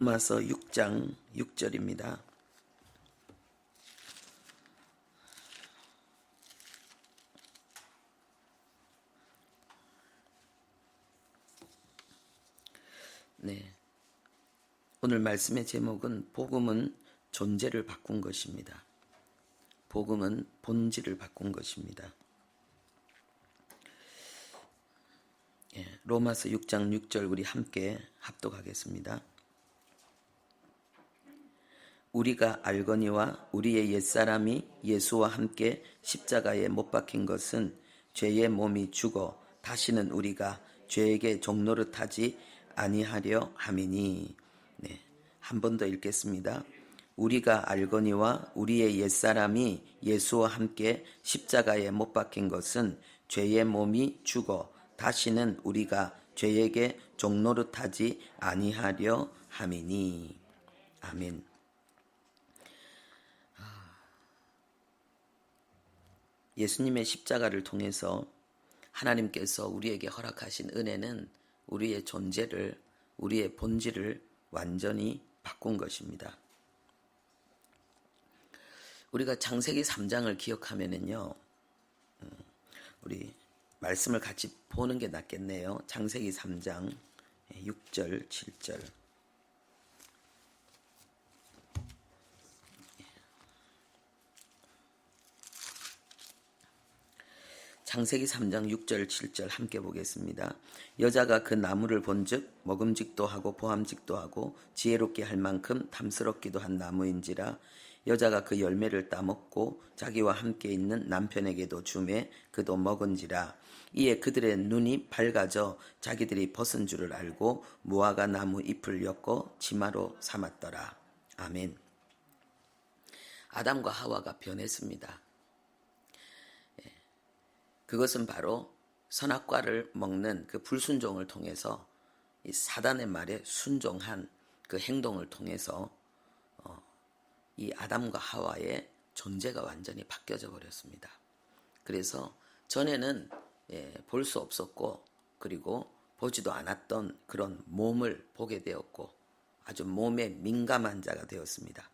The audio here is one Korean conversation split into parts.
로마서 6장 6절입니다. 네. 오늘 말씀의 제목은 복음은 존재를 바꾼 것입니다. 복음은 본질을 바꾼 것입니다. 로마서 6장 6절 우리 함께 합독하겠습니다. 우리가 알거니와 우리의 옛사람이 예수와 함께 십자가에 못 박힌 것은 죄의 몸이 죽어 다시는 우리가 죄에게 종노릇하지 아니하려 함이니. 네, 한 번 더 읽겠습니다. 우리가 알거니와 우리의 옛사람이 예수와 함께 십자가에 못 박힌 것은 죄의 몸이 죽어 다시는 우리가 죄에게 종노릇하지 아니하려 함이니. 아멘. 예수님의 십자가를 통해서 하나님께서 우리에게 허락하신 은혜는 우리의 존재를, 우리의 본질을 완전히 바꾼 것입니다. 우리가 창세기 3장을 기억하면은요, 우리 말씀을 같이 보는 게 낫겠네요. 창세기 3장 6절, 7절. 창세기 3장 6절 7절 함께 보겠습니다. 여자가 그 나무를 본즉 먹음직도 하고 보암직도 하고 지혜롭게 할 만큼 탐스럽기도 한 나무인지라. 여자가 그 열매를 따먹고 자기와 함께 있는 남편에게도 주매 그도 먹은지라. 이에 그들의 눈이 밝아져 자기들이 벗은 줄을 알고 무화과 나무 잎을 엮어 치마로 삼았더라. 아멘. 아담과 하와가 변했습니다. 그것은 바로 선악과를 먹는 그 불순종을 통해서 이 사단의 말에 순종한 그 행동을 통해서 이 아담과 하와의 존재가 완전히 바뀌어져 버렸습니다. 그래서 전에는 볼 수 없었고 그리고 보지도 않았던 그런 몸을 보게 되었고 아주 몸에 민감한 자가 되었습니다.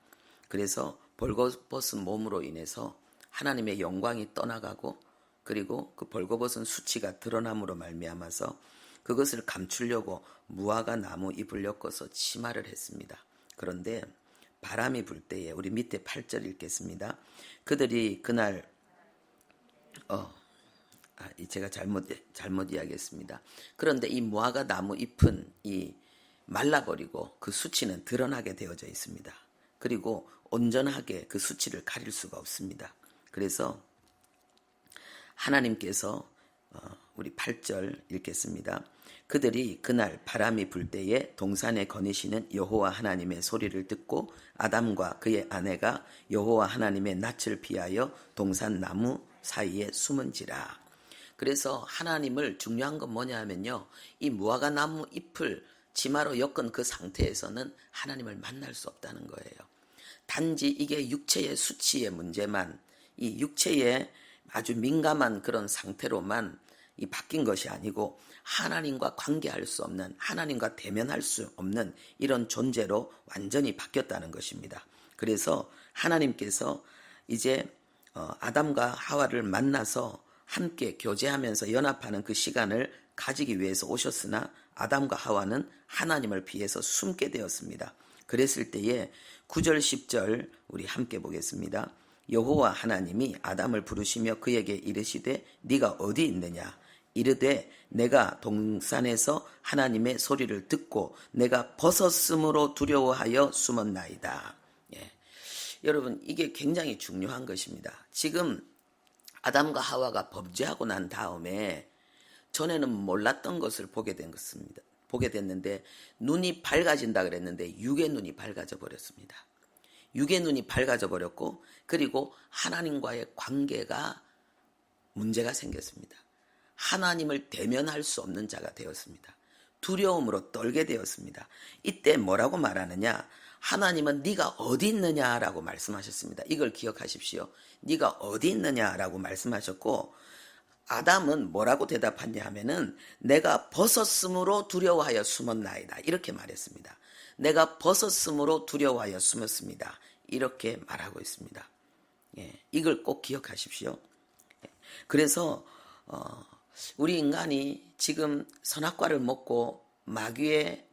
그래서 벌거벗은 몸으로 인해서 하나님의 영광이 떠나가고 그리고 그 벌거벗은 수치가 드러남으로 말미암아서 그것을 감추려고 무화과 나무 잎을 엮어서 치마를 했습니다. 그런데 바람이 불 때에 우리 밑에 8절 읽겠습니다. 그들이 그날 제가 잘못 이야기했습니다. 그런데 이 무화과 나무 잎은 이 말라버리고 그 수치는 드러나게 되어져 있습니다. 그리고 온전하게 그 수치를 가릴 수가 없습니다. 그래서 하나님께서 우리 8절 읽겠습니다. 그들이 그날 바람이 불 때에 동산에 거니시는 여호와 하나님의 소리를 듣고 아담과 그의 아내가 여호와 하나님의 낯을 피하여 동산 나무 사이에 숨은지라. 그래서 하나님을 중요한 건 뭐냐 하면요, 이 무화과 나무 잎을 치마로 엮은 그 상태에서는 하나님을 만날 수 없다는 거예요. 단지 이게 육체의 수치의 문제만, 이 육체의 아주 민감한 그런 상태로만 이 바뀐 것이 아니고 하나님과 관계할 수 없는, 하나님과 대면할 수 없는 이런 존재로 완전히 바뀌었다는 것입니다. 그래서 하나님께서 이제 아담과 하와를 만나서 함께 교제하면서 연합하는 그 시간을 가지기 위해서 오셨으나 아담과 하와는 하나님을 피해서 숨게 되었습니다. 그랬을 때에 9절 10절 우리 함께 보겠습니다. 여호와 하나님이 아담을 부르시며 그에게 이르시되 네가 어디 있느냐. 이르되 내가 동산에서 하나님의 소리를 듣고 내가 벗었으므로 두려워하여 숨었나이다. 여러분, 이게 굉장히 중요한 것입니다. 지금 아담과 하와가 범죄하고 난 다음에 전에는 몰랐던 것을 보게 됐는데 눈이 밝아진다 그랬는데 육의 눈이 밝아져 버렸습니다. 육의 눈이 밝아져 버렸고 그리고 하나님과의 관계가 문제가 생겼습니다. 하나님을 대면할 수 없는 자가 되었습니다. 두려움으로 떨게 되었습니다. 이때 뭐라고 말하느냐? 하나님은 네가 어디 있느냐라고 말씀하셨습니다. 이걸 기억하십시오. 네가 어디 있느냐라고 말씀하셨고 아담은 뭐라고 대답했냐 하면은 내가 벗었으므로 두려워하여 숨었나이다 이렇게 말했습니다. 내가 벗었으므로 두려워하여 숨었습니다. 이렇게 말하고 있습니다. 이걸 꼭 기억하십시오. 그래서 우리 인간이 지금 선악과를 먹고 마귀의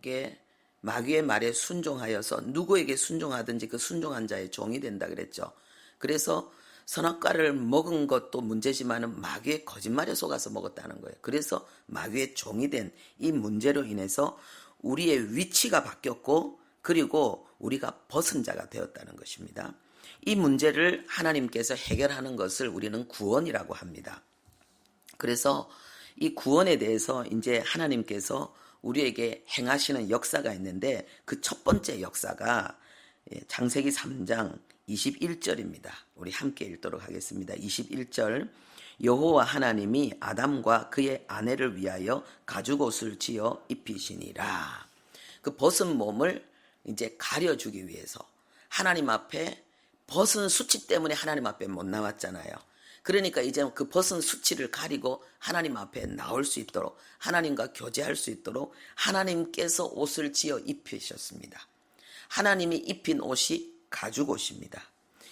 말에 순종하여서 누구에게 순종하든지 그 순종한 자의 종이 된다 그랬죠. 그래서 선악과를 먹은 것도 문제지만은 마귀의 거짓말에 속아서 먹었다는 거예요. 그래서 마귀의 종이 된 이 문제로 인해서 우리의 위치가 바뀌었고 그리고 우리가 벗은 자가 되었다는 것입니다. 이 문제를 하나님께서 해결하는 것을 우리는 구원이라고 합니다. 그래서 이 구원에 대해서 이제 하나님께서 우리에게 행하시는 역사가 있는데 그 첫 번째 역사가 창세기 3장 21절입니다. 우리 함께 읽도록 하겠습니다. 21절 여호와 하나님이 아담과 그의 아내를 위하여 가죽옷을 지어 입히시니라. 그 벗은 몸을 이제 가려주기 위해서 하나님 앞에 벗은 수치 때문에 하나님 앞에 못 나왔잖아요. 그러니까 이제 그 벗은 수치를 가리고 하나님 앞에 나올 수 있도록 하나님과 교제할 수 있도록 하나님께서 옷을 지어 입히셨습니다. 하나님이 입힌 옷이 가죽옷입니다.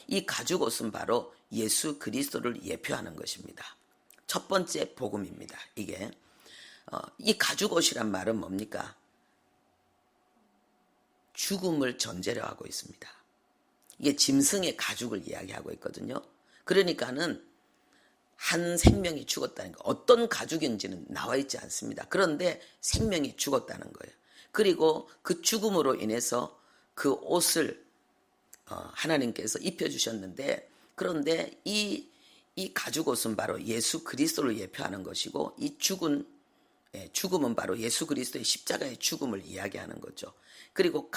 이 가죽옷은 바로 예수 그리스도를 예표하는 것입니다. 첫 번째 복음입니다. 이게 이 가죽옷이란 말은 뭡니까? 죽음을 전제로 하고 있습니다. 이게 짐승의 가죽을 이야기하고 있거든요. 그러니까는 한 생명이 죽었다는 거. 어떤 가죽인지는 나와 있지 않습니다. 그런데 생명이 죽었다는 거예요. 그리고 그 죽음으로 인해서 그 옷을 하나님께서 입혀주셨는데 그런데 이 가죽옷은 바로 예수 그리스도를 예표하는 것이고 이 죽음은 바로 예수 그리스도의 십자가의 죽음을 이야기하는 거죠. 그리고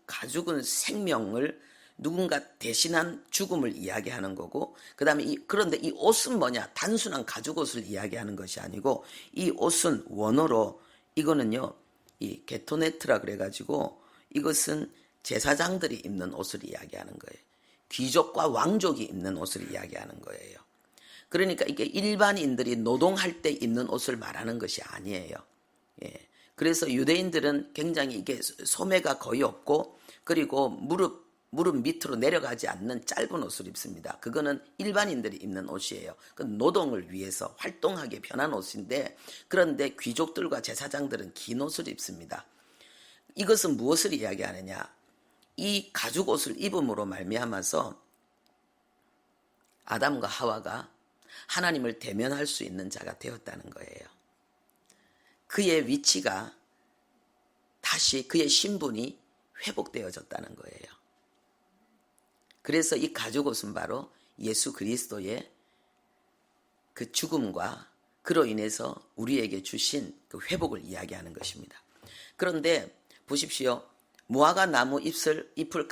가죽은 생명을 누군가 대신한 죽음을 이야기하는 거고 그런데 이 옷은 뭐냐? 단순한 가죽옷을 이야기하는 것이 아니고 이 옷은 원어로 이거는요. 이 게토네트라 그래가지고 이것은 제사장들이 입는 옷을 이야기하는 거예요. 귀족과 왕족이 입는 옷을 이야기하는 거예요. 그러니까 이게 일반인들이 노동할 때 입는 옷을 말하는 것이 아니에요. 그래서 유대인들은 굉장히 이게 소매가 거의 없고 그리고 무릎 밑으로 내려가지 않는 짧은 옷을 입습니다. 그거는 일반인들이 입는 옷이에요. 그 노동을 위해서 활동하게 편한 옷인데 그런데 귀족들과 제사장들은 긴 옷을 입습니다. 이것은 무엇을 이야기하느냐? 이 가죽 옷을 입음으로 말미암아서 아담과 하와가 하나님을 대면할 수 있는 자가 되었다는 거예요. 그의 위치가 다시 그의 신분이 회복되어졌다는 거예요. 그래서 이 가죽옷은 바로 예수 그리스도의 그 죽음과 그로 인해서 우리에게 주신 그 회복을 이야기하는 것입니다. 그런데 보십시오. 무화과 나무 잎을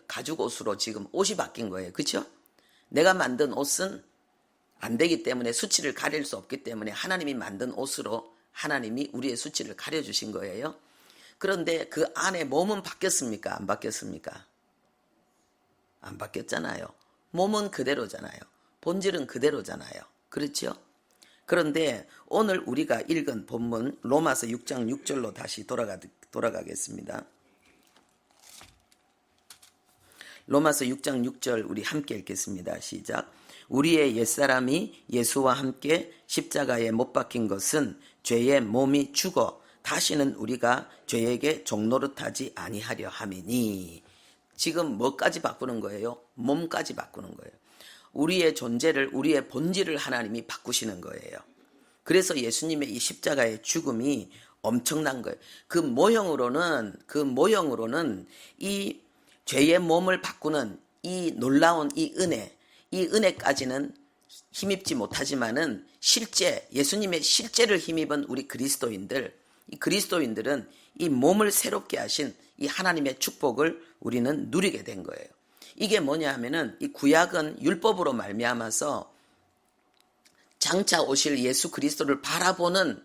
가죽옷으로 지금 옷이 바뀐 거예요. 그렇죠? 내가 만든 옷은 안 되기 때문에 수치를 가릴 수 없기 때문에 하나님이 만든 옷으로 하나님이 우리의 수치를 가려주신 거예요. 그런데 그 안에 몸은 바뀌었습니까? 안 바뀌었습니까? 안 바뀌었잖아요. 몸은 그대로잖아요. 본질은 그대로잖아요. 그렇죠? 그런데 오늘 우리가 읽은 본문 로마서 6장 6절로 다시 돌아가겠습니다. 로마서 6장 6절 우리 함께 읽겠습니다. 시작. 우리의 옛사람이 예수와 함께 십자가에 못 박힌 것은 죄의 몸이 죽어 다시는 우리가 죄에게 종노릇하지 아니하려 함이니. 지금 뭐까지 바꾸는 거예요? 몸까지 바꾸는 거예요. 우리의 존재를 우리의 본질을 하나님이 바꾸시는 거예요. 그래서 예수님의 이 십자가의 죽음이 엄청난 거예요. 그 모형으로는 이 죄의 몸을 바꾸는 이 놀라운 이 은혜까지는 힘입지 못하지만은 실제 예수님의 실제를 힘입은 우리 이 그리스도인들은 이 몸을 새롭게 하신 이 하나님의 축복을 우리는 누리게 된 거예요. 이게 뭐냐 하면은 이 구약은 율법으로 말미암아서 장차 오실 예수 그리스도를 바라보는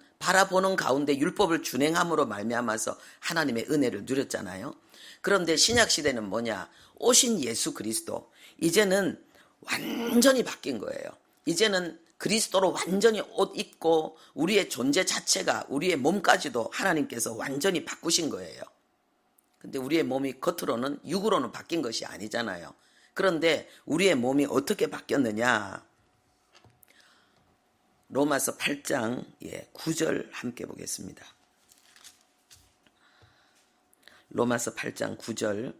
가운데 율법을 준행함으로 말미암아서 하나님의 은혜를 누렸잖아요. 그런데 신약 시대는 뭐냐? 오신 예수 그리스도 이제는 완전히 바뀐 거예요. 이제는 그리스도로 완전히 옷 입고 우리의 존재 자체가 우리의 몸까지도 하나님께서 완전히 바꾸신 거예요. 근데 우리의 몸이 겉으로는 육으로는 바뀐 것이 아니잖아요. 그런데 우리의 몸이 어떻게 바뀌었느냐? 로마서 8장 9절 함께 보겠습니다. 로마서 8장 9절.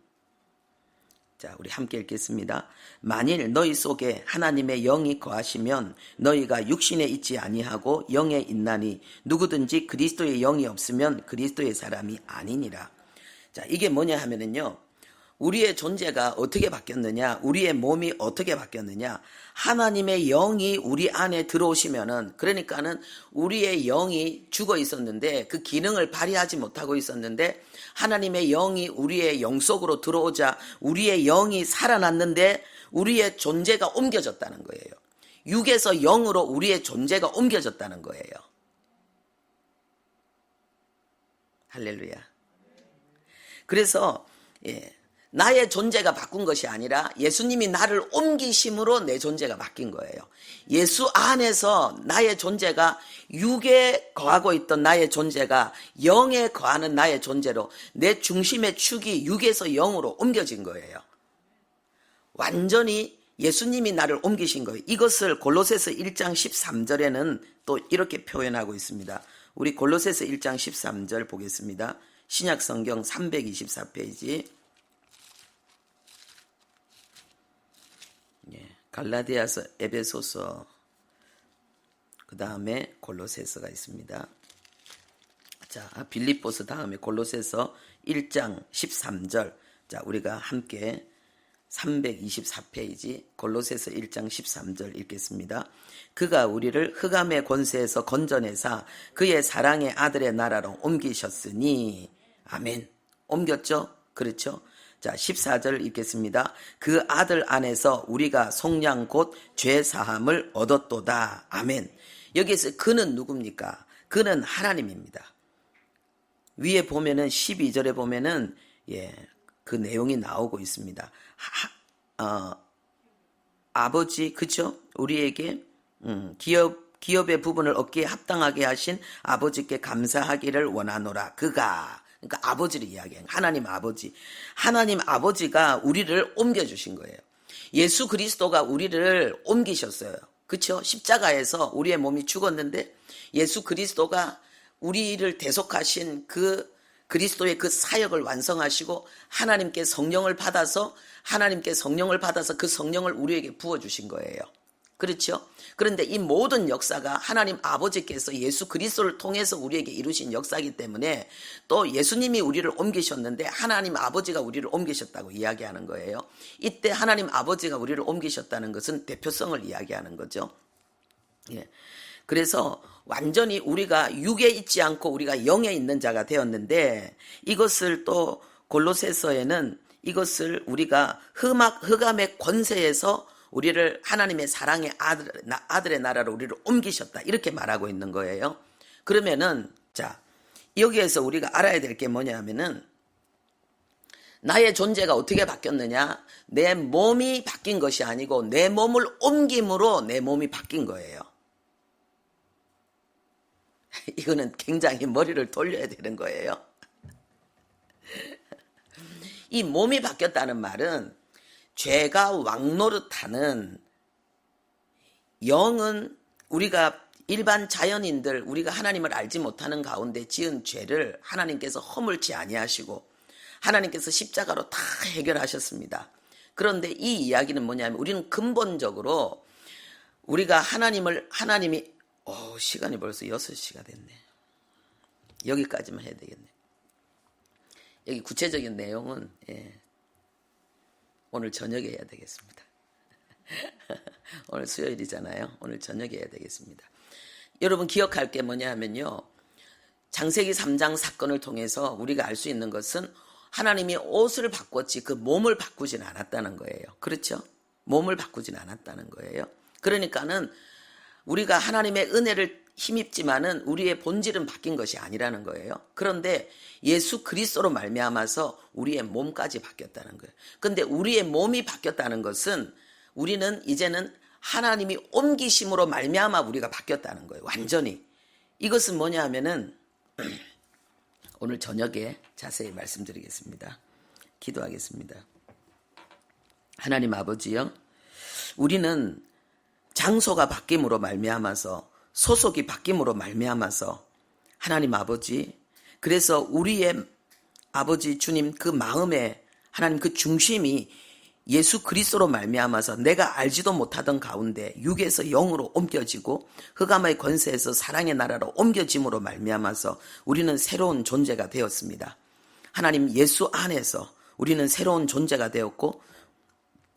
자, 우리 함께 읽겠습니다. 만일 너희 속에 하나님의 영이 거하시면 너희가 육신에 있지 아니하고 영에 있나니 누구든지 그리스도의 영이 없으면 그리스도의 사람이 아니니라. 자, 이게 뭐냐 하면은요. 우리의 존재가 어떻게 바뀌었느냐? 우리의 몸이 어떻게 바뀌었느냐? 하나님의 영이 우리 안에 들어오시면은, 그러니까는 우리의 영이 죽어 있었는데 그 기능을 발휘하지 못하고 있었는데 하나님의 영이 우리의 영 속으로 들어오자 우리의 영이 살아났는데 우리의 존재가 옮겨졌다는 거예요. 육에서 영으로 우리의 존재가 옮겨졌다는 거예요. 할렐루야. 그래서 나의 존재가 바꾼 것이 아니라 예수님이 나를 옮기심으로 내 존재가 바뀐 거예요. 예수 안에서 나의 존재가 육에 거하고 있던 나의 존재가 영에 거하는 나의 존재로 내 중심의 축이 육에서 영으로 옮겨진 거예요. 완전히 예수님이 나를 옮기신 거예요. 이것을 골로새서 1장 13절에는 또 이렇게 표현하고 있습니다. 우리 골로새서 1장 13절 보겠습니다. 신약성경 324페이지. 갈라디아서, 에베소서, 그 다음에 골로새서가 있습니다. 자, 빌립보서 다음에 골로새서 1장 13절. 자, 우리가 함께 324페이지 골로새서 1장 13절 읽겠습니다. 그가 우리를 흑암의 권세에서 건져내사 그의 사랑의 아들의 나라로 옮기셨으니. 아멘. 옮겼죠? 그렇죠? 자, 14절 읽겠습니다. 그 아들 안에서 우리가 속량 곧 죄사함을 얻었도다. 아멘. 여기에서 그는 누굽니까? 그는 하나님입니다. 위에 보면은 12절에 보면은 그 내용이 나오고 있습니다. 아버지, 그쵸? 우리에게 기업의 부분을 얻기에 합당하게 하신 아버지께 감사하기를 원하노라. 그가, 그러니까 아버지를 이야기해요. 하나님 아버지. 하나님 아버지가 우리를 옮겨주신 거예요. 예수 그리스도가 우리를 옮기셨어요. 그쵸? 십자가에서 우리의 몸이 죽었는데 예수 그리스도가 우리를 대속하신 그 그리스도의 그 사역을 완성하시고 하나님께 성령을 받아서 그 성령을 우리에게 부어주신 거예요. 그렇죠? 그런데 이 모든 역사가 하나님 아버지께서 예수 그리스도를 통해서 우리에게 이루신 역사이기 때문에 또 예수님이 우리를 옮기셨는데 하나님 아버지가 우리를 옮기셨다고 이야기하는 거예요. 이때 하나님 아버지가 우리를 옮기셨다는 것은 대표성을 이야기하는 거죠. 그래서 완전히 우리가 육에 있지 않고 우리가 영에 있는 자가 되었는데 이것을 또 골로새서에는 이것을 우리가 흑암의 권세에서 우리를 하나님의 사랑의 아들의 나라로 우리를 옮기셨다. 이렇게 말하고 있는 거예요. 그러면은, 자, 여기에서 우리가 알아야 될 게 뭐냐면은, 나의 존재가 어떻게 바뀌었느냐? 내 몸이 바뀐 것이 아니고, 내 몸을 옮김으로 내 몸이 바뀐 거예요. 이거는 굉장히 머리를 돌려야 되는 거예요. 이 몸이 바뀌었다는 말은, 죄가 왕노릇하는 영은 우리가 일반 자연인들 우리가 하나님을 알지 못하는 가운데 지은 죄를 하나님께서 허물지 아니하시고 하나님께서 십자가로 다 해결하셨습니다. 그런데 이 이야기는 뭐냐면 우리는 근본적으로 우리가 하나님이 시간이 벌써 6시가 됐네. 여기까지만 해야 되겠네. 여기 구체적인 내용은 오늘 저녁에 해야 되겠습니다. 오늘 수요일이잖아요. 오늘 저녁에 해야 되겠습니다. 여러분 기억할 게 뭐냐 하면요. 창세기 3장 사건을 통해서 우리가 알 수 있는 것은 하나님이 옷을 바꿨지 그 몸을 바꾸진 않았다는 거예요. 그렇죠? 몸을 바꾸진 않았다는 거예요. 그러니까는 우리가 하나님의 은혜를 힘입지만은 우리의 본질은 바뀐 것이 아니라는 거예요. 그런데 예수 그리스도로 말미암아서 우리의 몸까지 바뀌었다는 거예요. 근데 우리의 몸이 바뀌었다는 것은 우리는 이제는 하나님이 옮기심으로 말미암아 우리가 바뀌었다는 거예요. 완전히. 이것은 뭐냐 하면은 오늘 저녁에 자세히 말씀드리겠습니다. 기도하겠습니다. 하나님 아버지요, 우리는 장소가 바뀜으로 말미암아서, 소속이 바뀜으로 말미암아서 하나님 아버지, 그래서 우리의 아버지 주님 그 마음에 하나님 그 중심이 예수 그리스도로 말미암아서 내가 알지도 못하던 가운데 육에서 영으로 옮겨지고 흑암의 권세에서 사랑의 나라로 옮겨짐으로 말미암아서 우리는 새로운 존재가 되었습니다. 하나님 예수 안에서 우리는 새로운 존재가 되었고,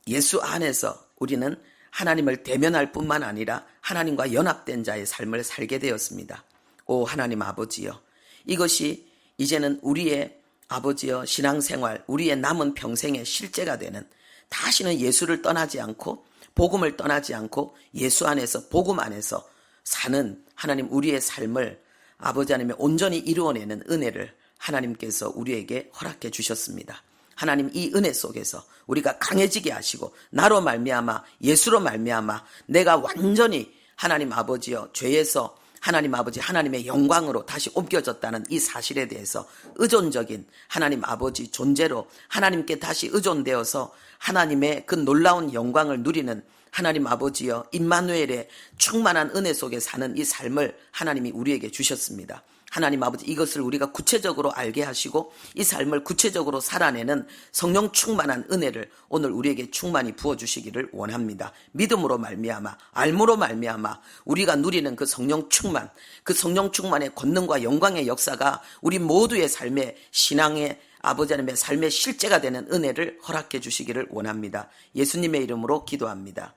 예수 안에서 우리는 하나님을 대면할 뿐만 아니라 하나님과 연합된 자의 삶을 살게 되었습니다. 오 하나님 아버지여, 이것이 이제는 우리의 아버지여 신앙생활, 우리의 남은 평생의 실제가 되는, 다시는 예수를 떠나지 않고 복음을 떠나지 않고 예수 안에서 복음 안에서 사는 하나님 우리의 삶을 아버지 하나님의 온전히 이루어내는 은혜를 하나님께서 우리에게 허락해 주셨습니다. 하나님 이 은혜 속에서 우리가 강해지게 하시고 나로 말미암아 예수로 말미암아 내가 완전히 하나님 아버지여 죄에서 하나님 아버지 하나님의 영광으로 다시 옮겨졌다는 이 사실에 대해서 의존적인 하나님 아버지 존재로 하나님께 다시 의존되어서 하나님의 그 놀라운 영광을 누리는 하나님 아버지여 임마누엘의 충만한 은혜 속에 사는 이 삶을 하나님이 우리에게 주셨습니다. 하나님 아버지 이것을 우리가 구체적으로 알게 하시고 이 삶을 구체적으로 살아내는 성령 충만한 은혜를 오늘 우리에게 충만히 부어주시기를 원합니다. 믿음으로 말미암아 알므로 말미암아 우리가 누리는 그 성령 충만, 그 성령 충만의 권능과 영광의 역사가 우리 모두의 삶의 신앙의 아버지 하나님의 삶의 실제가 되는 은혜를 허락해 주시기를 원합니다. 예수님의 이름으로 기도합니다.